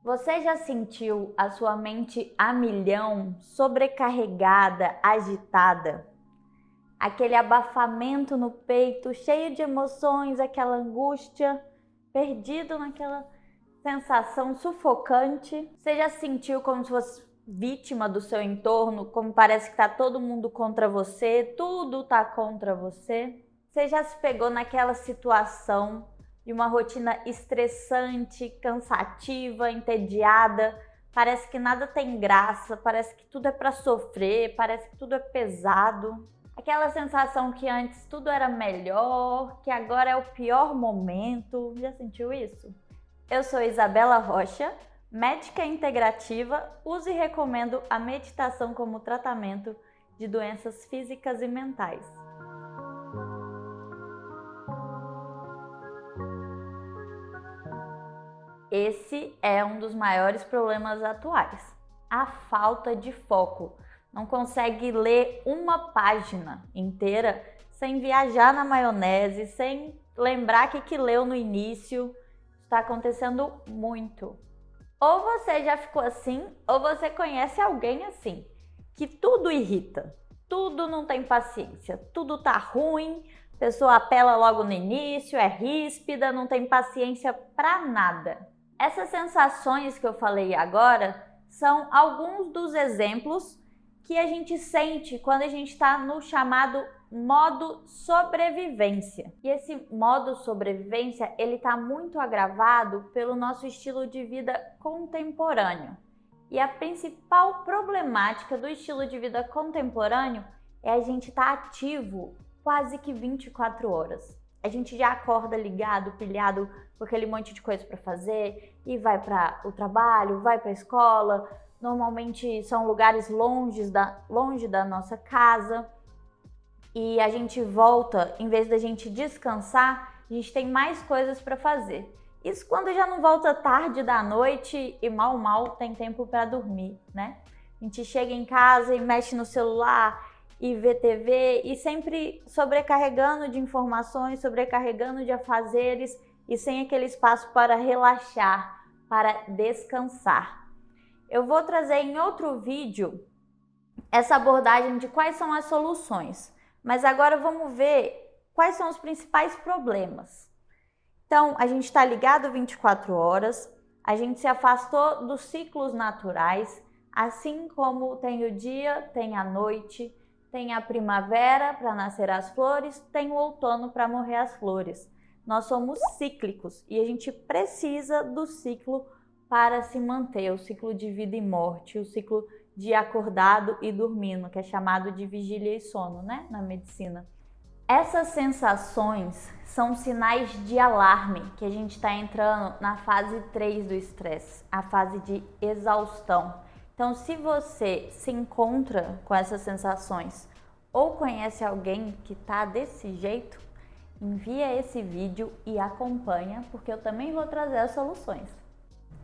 Você já sentiu a sua mente a milhão, sobrecarregada, agitada? Aquele abafamento no peito, cheio de emoções, aquela angústia, perdido naquela sensação sufocante? Você já sentiu como se fosse vítima do seu entorno, como parece que está todo mundo contra você, tudo está contra você? Você já se pegou naquela situação de uma rotina estressante, cansativa, entediada? Parece que nada tem graça, parece que tudo é para sofrer, parece que tudo é pesado. Aquela sensação que antes tudo era melhor, que agora é o pior momento. Já sentiu isso? Eu sou Isabela Rocha, médica integrativa, uso e recomendo a meditação como tratamento de doenças físicas e mentais. Esse é um dos maiores problemas atuais, a falta de foco. Não consegue ler uma página inteira sem viajar na maionese, sem lembrar o que leu no início. Está acontecendo muito. Ou você já ficou assim, ou você conhece alguém assim, que tudo irrita, tudo não tem paciência, tudo tá ruim, a pessoa apela logo no início, é ríspida, não tem paciência para nada. Essas sensações que eu falei agora são alguns dos exemplos que a gente sente quando a gente está no chamado modo sobrevivência. E esse modo sobrevivência, ele está muito agravado pelo nosso estilo de vida contemporâneo. E a principal problemática do estilo de vida contemporâneo é a gente estar ativo quase que 24 horas. A gente já acorda ligado, pilhado com aquele monte de coisa para fazer e vai para o trabalho, vai para a escola. Normalmente são lugares longe da nossa casa. E a gente volta, em vez da gente descansar, a gente tem mais coisas para fazer. Isso quando já não volta tarde da noite e mal tem tempo para dormir, né? A gente chega em casa e mexe no celular e vê TV e sempre sobrecarregando de informações, sobrecarregando de afazeres e sem aquele espaço para relaxar, para descansar. Eu vou trazer em outro vídeo essa abordagem de quais são as soluções. Mas agora vamos ver quais são os principais problemas. Então, a gente está ligado 24 horas, a gente se afastou dos ciclos naturais, assim como tem o dia, tem a noite, tem a primavera para nascer as flores, tem o outono para morrer as flores. Nós somos cíclicos e a gente precisa do ciclo para se manter, o ciclo de vida e morte, o ciclo de acordado e dormindo, que é chamado de vigília e sono, né, na medicina. Essas sensações são sinais de alarme que a gente está entrando na fase 3 do estresse, a fase de exaustão. Então, se você se encontra com essas sensações ou conhece alguém que está desse jeito, envia esse vídeo e acompanha, porque eu também vou trazer as soluções.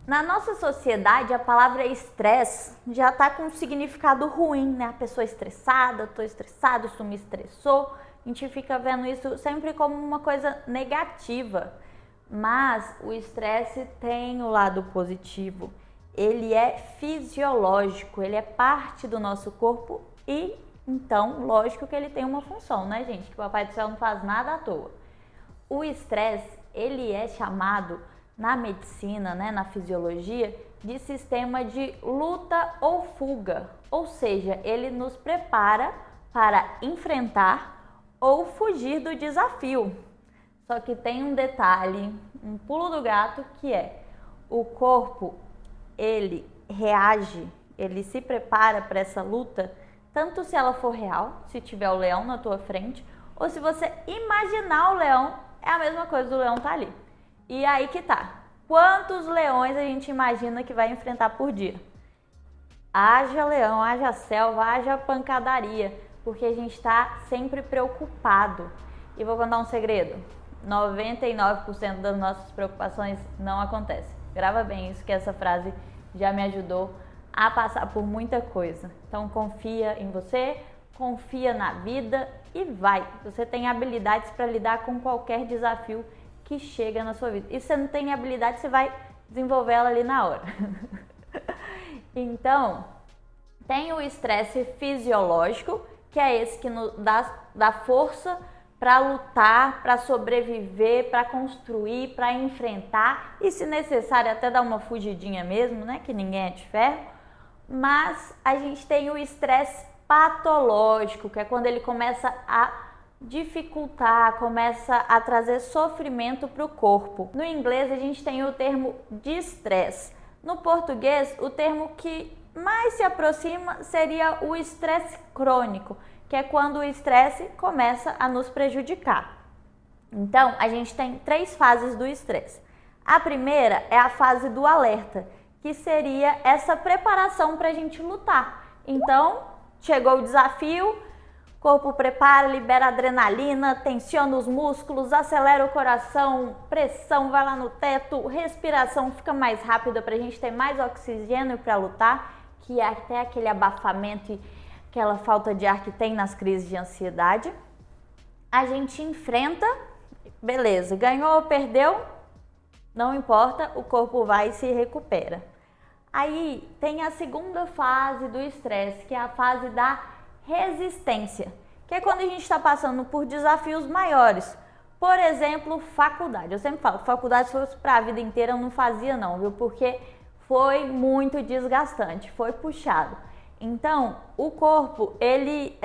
Na nossa sociedade, a palavra estresse já está com um significado ruim, né? A pessoa estressada, estou estressado, isso me estressou. A gente fica vendo isso sempre como uma coisa negativa. Mas o estresse tem o lado positivo. Ele é fisiológico, ele é parte do nosso corpo e, então, lógico que ele tem uma função, né, gente? Que o Papai do Céu não faz nada à toa. O estresse, ele é chamado na medicina, né, na fisiologia, de sistema de luta ou fuga, ou seja, ele nos prepara para enfrentar ou fugir do desafio. Só que tem um detalhe, um pulo do gato, que é o corpo, ele reage, ele se prepara para essa luta, tanto se ela for real, se tiver o leão na tua frente, ou se você imaginar o leão, é a mesma coisa do leão tá ali. E aí que tá. Quantos leões a gente imagina que vai enfrentar por dia? Haja leão, haja selva, haja pancadaria, porque a gente está sempre preocupado. E vou contar um segredo: 99% das nossas preocupações não acontecem. Grava bem isso, que essa frase já me ajudou a passar por muita coisa. Então confia em você, confia na vida e vai. Você tem habilidades para lidar com qualquer desafio que chega na sua vida. E se você não tem habilidade, você vai desenvolver ela ali na hora. Então, tem o estresse fisiológico, que é esse que nos dá força para lutar, para sobreviver, para construir, para enfrentar e, se necessário, até dar uma fugidinha mesmo, né? Que ninguém é de ferro. Mas a gente tem o estresse patológico, que é quando ele começa a dificultar, começa a trazer sofrimento para o corpo. No inglês a gente tem o termo distress. No português, o termo que mais se aproxima seria o estresse crônico, que é quando o estresse começa a nos prejudicar. Então, a gente tem 3 fases do estresse. A primeira é a fase do alerta, que seria essa preparação para a gente lutar. Então, chegou o desafio, corpo prepara, libera adrenalina, tensiona os músculos, acelera o coração, pressão vai lá no teto, respiração fica mais rápida para a gente ter mais oxigênio para lutar, que é até aquele abafamento e aquela falta de ar que tem nas crises de ansiedade. A gente enfrenta, beleza, ganhou ou perdeu, não importa, o corpo vai e se recupera. Aí tem a segunda fase do estresse, que é a fase da resistência, que é quando a gente está passando por desafios maiores. Por exemplo, faculdade. Eu sempre falo, faculdade se fosse para a vida inteira eu não fazia não, viu? Porque foi muito desgastante, foi puxado. Então, o corpo, ele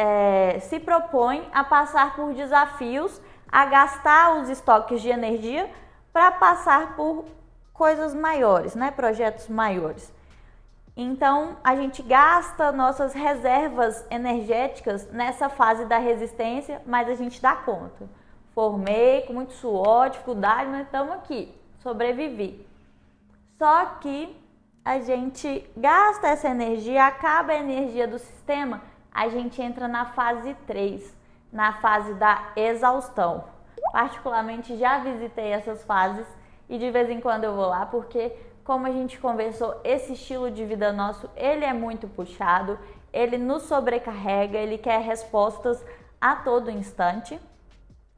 se propõe a passar por desafios, a gastar os estoques de energia para passar por coisas maiores, né? Projetos maiores. Então, a gente gasta nossas reservas energéticas nessa fase da resistência, mas a gente dá conta. Formei com muito suor, dificuldade, mas estamos aqui, sobrevivi. Só que a gente gasta essa energia, acaba a energia do sistema, a gente entra na fase 3, na fase da exaustão. Particularmente já visitei essas fases e de vez em quando eu vou lá porque, como a gente conversou, esse estilo de vida nosso, ele é muito puxado, ele nos sobrecarrega, ele quer respostas a todo instante.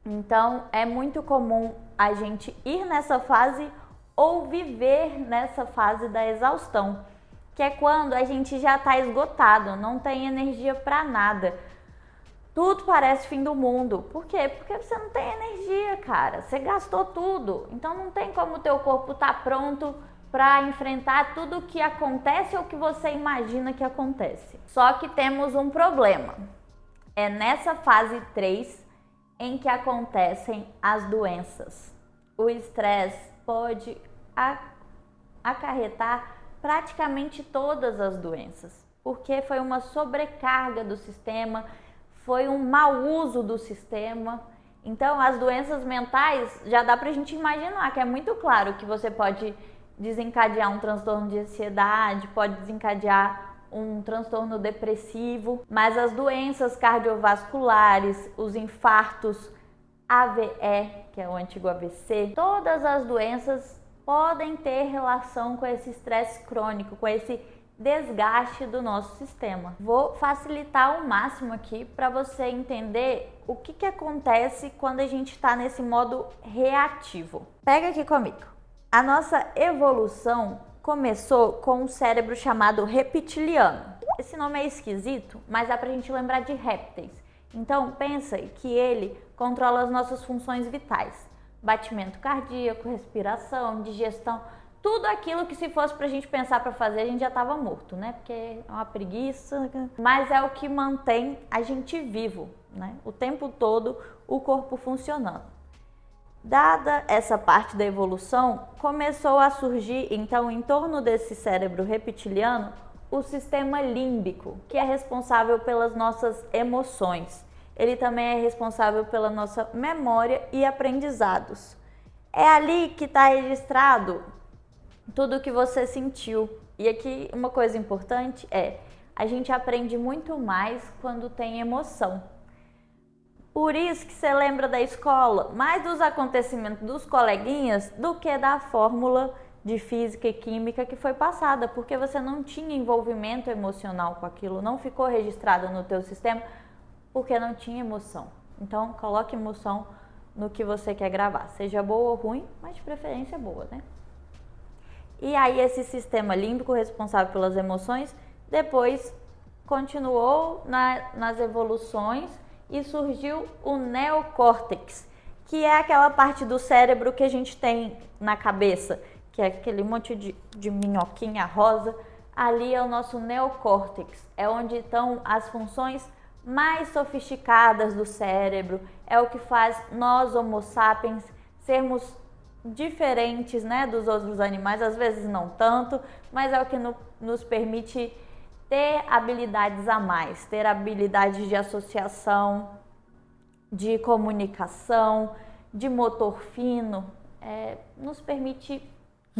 Então, é muito comum a gente ir nessa fase ou viver nessa fase da exaustão, que é quando a gente já está esgotado, não tem energia para nada. Tudo parece fim do mundo. Por quê? Porque você não tem energia, cara. Você gastou tudo. Então não tem como o teu corpo tá pronto para enfrentar tudo o que acontece ou que você imagina que acontece. Só que temos um problema. É nessa fase 3 em que acontecem as doenças. O estresse pode acarretar praticamente todas as doenças, porque foi uma sobrecarga do sistema, foi um mau uso do sistema. Então, as doenças mentais, já dá pra gente imaginar que é muito claro que você pode desencadear um transtorno de ansiedade, pode desencadear um transtorno depressivo, mas as doenças cardiovasculares, os infartos, AVE, que é o antigo AVC, todas as doenças podem ter relação com esse estresse crônico, com esse desgaste do nosso sistema. Vou facilitar ao máximo aqui para você entender o que acontece quando a gente está nesse modo reativo. Pega aqui comigo. A nossa evolução começou com um cérebro chamado reptiliano. Esse nome é esquisito, mas dá pra gente lembrar de répteis. Então pensa que ele controla as nossas funções vitais. Batimento cardíaco, respiração, digestão, tudo aquilo que se fosse pra gente pensar pra fazer, a gente já tava morto, né? Porque é uma preguiça, mas é o que mantém a gente vivo, né? O tempo todo o corpo funcionando. Dada essa parte da evolução, começou a surgir, então, em torno desse cérebro reptiliano, o sistema límbico, que é responsável pelas nossas emoções. Ele também é responsável pela nossa memória e aprendizados. É ali que está registrado tudo o que você sentiu. E aqui uma coisa importante é, a gente aprende muito mais quando tem emoção. Por isso que você lembra da escola, mais dos acontecimentos dos coleguinhas do que da fórmula de física e química que foi passada, porque você não tinha envolvimento emocional com aquilo, não ficou registrado no teu sistema, porque não tinha emoção. Então, coloque emoção no que você quer gravar, seja boa ou ruim, mas de preferência boa, né? E aí esse sistema límbico responsável pelas emoções depois continuou nas evoluções e surgiu o neocórtex, que é aquela parte do cérebro que a gente tem na cabeça, que é aquele monte de minhoquinha rosa. Ali é o nosso neocórtex, é onde estão as funções mais sofisticadas do cérebro, é o que faz nós, Homo sapiens, sermos diferentes, né, dos outros animais, às vezes não tanto, mas é o que nos permite ter habilidades a mais, ter habilidades de associação, de comunicação, de motor fino, nos permite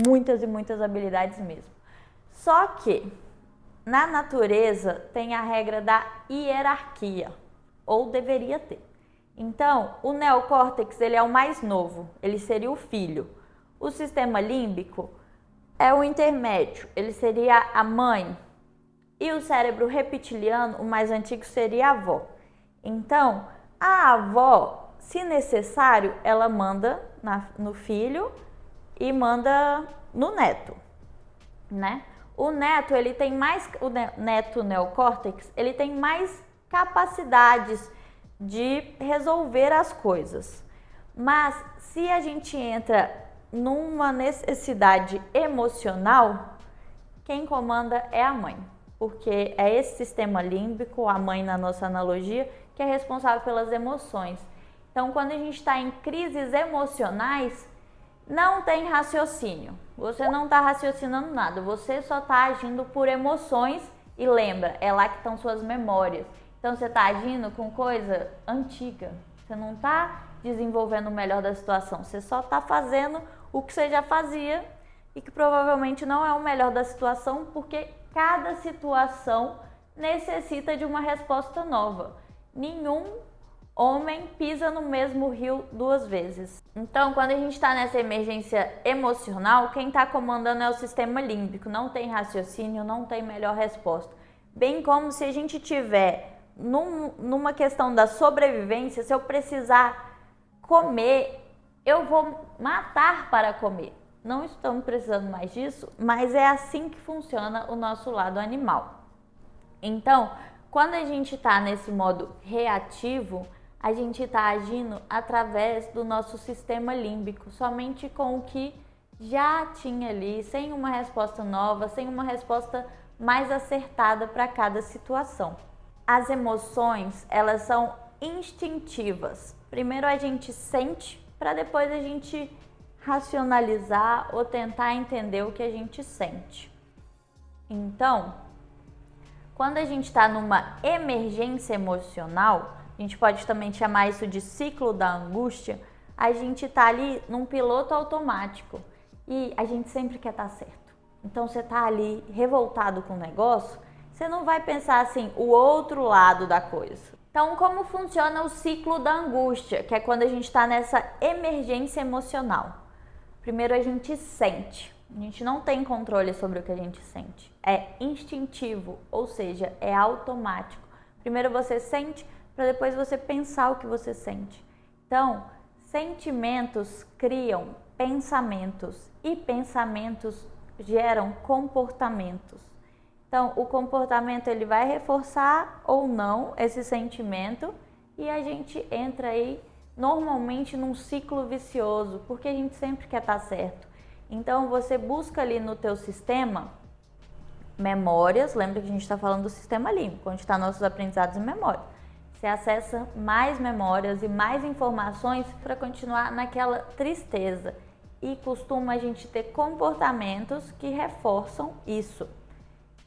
muitas e muitas habilidades mesmo. Só que na natureza tem a regra da hierarquia, ou deveria ter. Então, o neocórtex ele é o mais novo, ele seria o filho. O sistema límbico é o intermédio, ele seria a mãe. E o cérebro reptiliano, o mais antigo, seria a avó. Então, a avó, se necessário, ela manda no filho e manda no neto, né? O neto, ele tem mais, o neto neocórtex, ele tem mais capacidades de resolver as coisas. Mas se a gente entra numa necessidade emocional, quem comanda é a mãe, porque é esse sistema límbico, a mãe na nossa analogia, que é responsável pelas emoções. Então, quando a gente está em crises emocionais, não tem raciocínio, você não está raciocinando nada, você só está agindo por emoções e lembra, é lá que estão suas memórias. Então você está agindo com coisa antiga, você não está desenvolvendo o melhor da situação, você só está fazendo o que você já fazia e que provavelmente não é o melhor da situação, porque cada situação necessita de uma resposta nova. Nenhum homem pisa no mesmo rio duas vezes. Então, quando a gente está nessa emergência emocional, quem está comandando é o sistema límbico, não tem raciocínio, não tem melhor resposta. Bem como se a gente tiver numa questão da sobrevivência, se eu precisar comer, eu vou matar para comer. Não estamos precisando mais disso, mas é assim que funciona o nosso lado animal. Então, quando a gente está nesse modo reativo, a gente está agindo através do nosso sistema límbico, somente com o que já tinha ali, sem uma resposta nova, sem uma resposta mais acertada para cada situação. As emoções, elas são instintivas. Primeiro a gente sente, para depois a gente racionalizar ou tentar entender o que a gente sente. Então, quando a gente está numa emergência emocional, a gente pode também chamar isso de ciclo da angústia, a gente está ali num piloto automático e a gente sempre quer estar certo. Então você está ali revoltado com o negócio, você não vai pensar assim, o outro lado da coisa. Então, como funciona o ciclo da angústia, que é quando a gente está nessa emergência emocional? Primeiro a gente sente, a gente não tem controle sobre o que a gente sente, é instintivo, ou seja, é automático. Primeiro você sente, para depois você pensar o que você sente. Então, sentimentos criam pensamentos e pensamentos geram comportamentos. Então, o comportamento ele vai reforçar ou não esse sentimento e a gente entra aí normalmente num ciclo vicioso, porque a gente sempre quer estar certo. Então, você busca ali no teu sistema memórias, lembra que a gente está falando do sistema límbico, onde está nossos aprendizados e memórias. Você acessa mais memórias e mais informações para continuar naquela tristeza. E costuma a gente ter comportamentos que reforçam isso.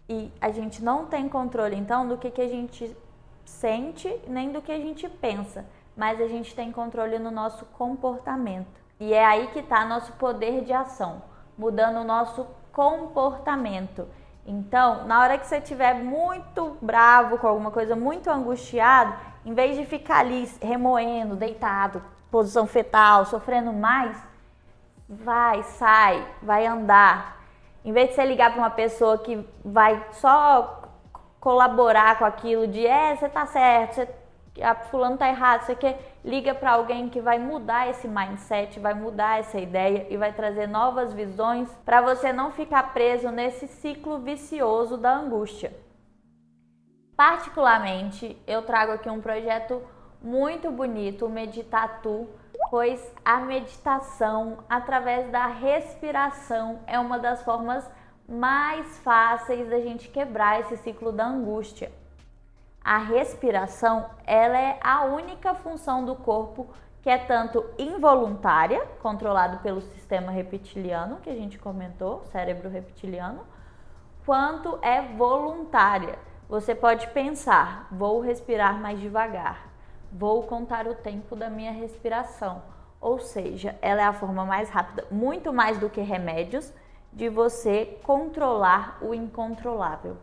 E a gente não tem controle, então, do que a gente sente, nem do que a gente pensa. Mas a gente tem controle no nosso comportamento. E é aí que está nosso poder de ação, mudando o nosso comportamento. Então, na hora que você estiver muito bravo com alguma coisa, muito angustiado, em vez de ficar ali remoendo, deitado, posição fetal, sofrendo mais, vai andar. Em vez de você ligar para uma pessoa que vai só colaborar com aquilo de você tá certo, você fulano tá errado, você quer, liga para alguém que vai mudar esse mindset, vai mudar essa ideia e vai trazer novas visões para você não ficar preso nesse ciclo vicioso da angústia. Particularmente, eu trago aqui um projeto muito bonito, o Meditatu, pois a meditação através da respiração é uma das formas mais fáceis da gente quebrar esse ciclo da angústia. A respiração, ela é a única função do corpo que é tanto involuntária, controlado pelo sistema reptiliano, que a gente comentou, cérebro reptiliano, quanto é voluntária. Você pode pensar, vou respirar mais devagar, vou contar o tempo da minha respiração. Ou seja, ela é a forma mais rápida, muito mais do que remédios, de você controlar o incontrolável.